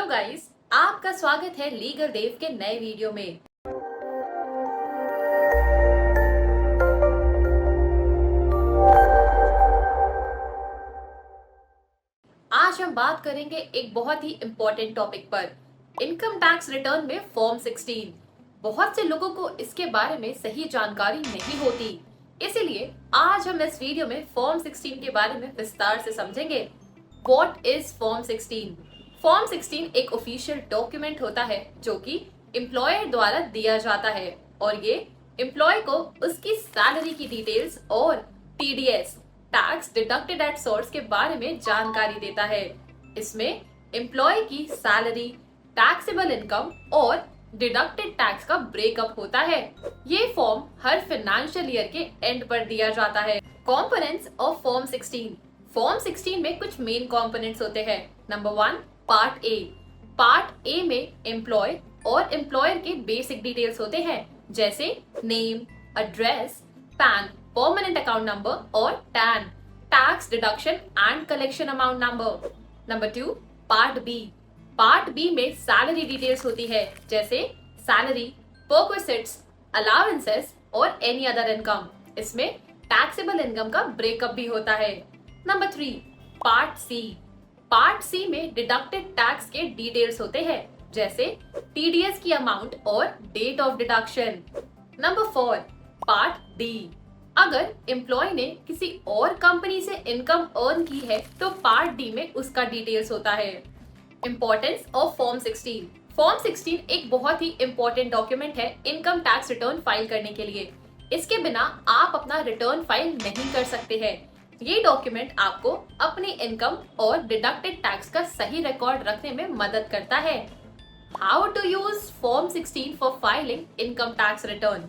Guys, आपका स्वागत है लीगल देव के नए वीडियो में। आज हम बात करेंगे एक बहुत ही इम्पोर्टेंट टॉपिक पर, इनकम टैक्स रिटर्न में फॉर्म 16। बहुत से लोगों को इसके बारे में सही जानकारी नहीं होती, इसीलिए आज हम इस वीडियो में फॉर्म 16 के बारे में विस्तार से समझेंगे। What is form 16? फॉर्म 16 एक ऑफिशियल डॉक्यूमेंट होता है जो कि एम्प्लॉयर द्वारा दिया जाता है और ये एम्प्लॉय को उसकी सैलरी की डिटेल्स और TDS tax deducted at source के बारे में जानकारी देता है। इसमें एम्प्लॉय की सैलरी, टैक्सेबल इनकम और डिडक्टेड टैक्स का ब्रेकअप होता है। ये फॉर्म हर फाइनेंशियल ईयर के एंड पर दिया जाता है। Components of form 16। फॉर्म 16 में कुछ मेन कंपोनेंट्स होते हैं। Number 1, part A. Part A में एम्प्लॉय और एम्प्लॉयर के बेसिक डिटेल्स होते हैं, जैसे name, address, PAN, permanent account number और TAN, tax deduction and collection amount number. Number 2, part B. Part B में सैलरी डिटेल्स होती है, जैसे सैलरी, परक्विजिट्स, अलाउंसेस और एनी अदर इनकम। इसमें टैक्सेबल इनकम का ब्रेकअप भी होता है। Number 3, part C. Part C में डिडक्टेड टैक्स के डिटेल्स होते हैं, जैसे टीडीएस की अमाउंट और date of deduction. Number 4, part D. अगर एम्प्लॉय ने किसी और कंपनी से इनकम अर्न की है तो पार्ट डी में उसका डिटेल्स होता है। Importance of form 16। फॉर्म 16 एक बहुत ही इम्पोर्टेंट डॉक्यूमेंट है इनकम टैक्स रिटर्न फाइल करने के लिए। इसके बिना आप अपना रिटर्न फाइल नहीं कर सकते हैं। ये डॉक्यूमेंट आपको अपनी इनकम और डिडक्टेड टैक्स का सही रिकॉर्ड रखने में मदद करता है। How to use form 16 for filing income tax return.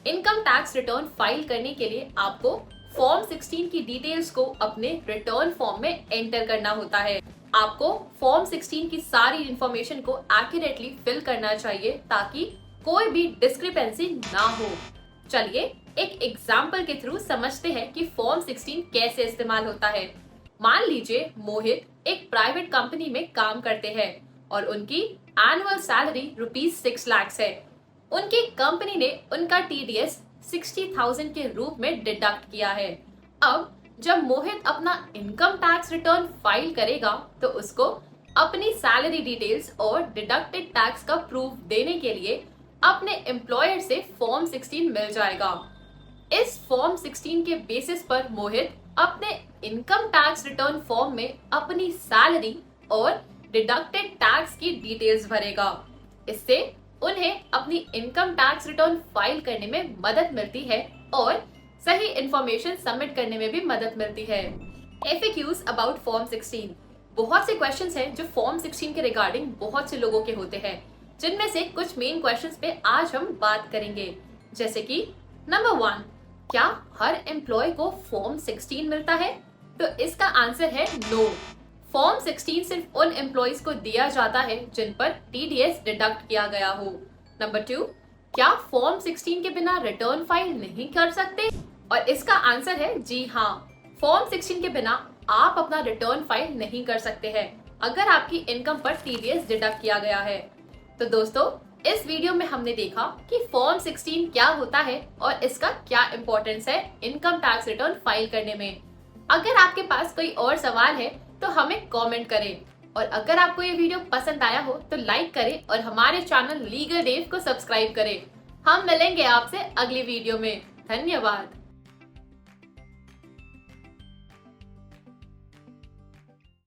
Income tax return file करने के लिए आपको फॉर्म 16 की डिटेल्स को अपने रिटर्न फॉर्म में एंटर करना होता है। आपको फॉर्म 16 की सारी इंफॉर्मेशन को एक्यूरेटली फिल करना चाहिए ताकि कोई भी डिस्क्रिपेंसी ना हो। चलिए एक एग्जाम्पल के थ्रू समझते हैं कि फॉर्म 16 कैसे इस्तेमाल होता है। मान लीजिए मोहित एक प्राइवेट कंपनी में काम करते हैं और उनकी एनुअल सैलरी ₹6 लाख है। उनकी कंपनी ने उनका टीडीएस 60,000 के रूप में डिडक्ट किया है। अब जब मोहित अपना इनकम टैक्स रिटर्न फाइल करेगा तो उसको अपनी सैलरी डिटेल्स और डिडक्टेड टैक्स का प्रूफ देने के लिए अपने एम्प्लॉयर से फॉर्म 16 मिल जाएगा। इस फॉर्म 16 के बेसिस पर मोहित अपने इनकम टैक्स रिटर्न फॉर्म में अपनी सैलरी और डिडक्टेड टैक्स की डिटेल्स भरेगा। इससे उन्हें अपनी इनकम टैक्स रिटर्न फाइल करने में मदद मिलती है और सही इंफॉर्मेशन सबमिट करने में भी मदद मिलती है। FAQs about form 16। बहुत से क्वेश्चंस हैं जो फॉर्म 16 के रिगार्डिंग बहुत से लोगों के होते हैं, जिनमें से कुछ मेन क्वेश्चंस पे आज हम बात करेंगे। जैसे कि नंबर 1, क्या हर एम्प्लॉय को फॉर्म 16 मिलता है? तो इसका आंसर है नो। फॉर्म 16 सिर्फ उन एम्प्लॉयज को दिया जाता है जिन पर टीडीएस डिडक्ट किया गया हो। नंबर 2, क्या फॉर्म 16 के बिना रिटर्न फाइल नहीं कर सकते? और इसका आंसर है जी हाँ, फॉर्म 16 के बिना आप अपना रिटर्न फाइल नहीं कर सकते हैं अगर आपकी इनकम पर टीडीएस डिडक्ट किया गया है। तो दोस्तों, इस वीडियो में हमने देखा कि फॉर्म 16 क्या होता है और इसका क्या इम्पोर्टेंस है इनकम टैक्स रिटर्न फाइल करने में। अगर आपके पास कोई और सवाल है तो हमें कमेंट करें, और अगर आपको ये वीडियो पसंद आया हो तो लाइक करें और हमारे चैनल लीगल देव को सब्सक्राइब करें। हम मिलेंगे आपसे अगली वीडियो में। धन्यवाद।